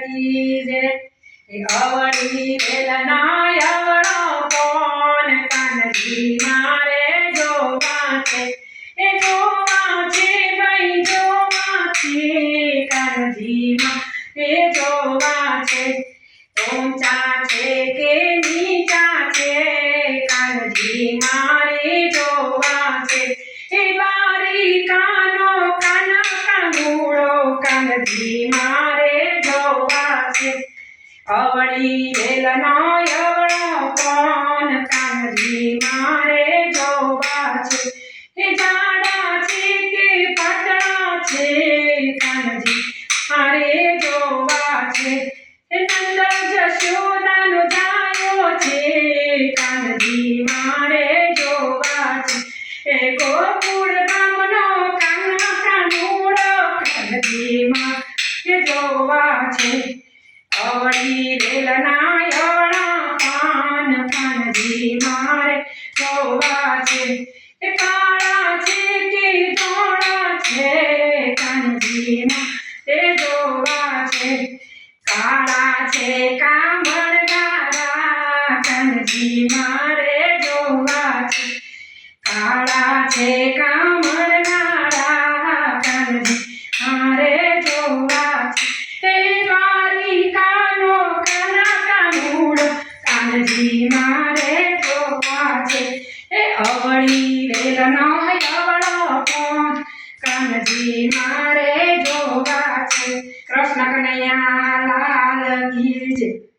કી જય અવળી વેલના અવળો કોણ કાનજી મારે જોવા છે એ જોવા છે ભાઈ જોવા છે કાનજી મારે જોવા છે ઊંચા છે કે નીચા છે કાનજી મારે જોવા છે એ બારી કાનો કાનૂળો કાનજી મારે જોવા છે અવળી વેલનો અવળો કોણ કાનજી મારે જોવા છે એ જાડા છે કે પાતળા છે કાનજી મારે જોવા છે એ નંદ જશોદાનો જાયો છે કાનજી મારે જોવા છે એ ગોકુળ ગામનો કાનૂળો કાનજી મારે જોવા છે અવળી વેલના અવળા પાન કાનજી મારે જોવા છે એ કાળા છે કે ધોળા છે કાનજી મારે જોવા છે કાળા છે કામળગારા કાનજી મારે જોવા છે કાળા છે કામળગારા કાનજી મારે જોવા છે એ દ્વારિકાનો કાનૂળો કાનજી મારે જોવા છે એ અવળી વેલનો અવળો કોણ કાનજી મારે જોવા છે કૃષ્ણ કનૈયા લાલ કી જય।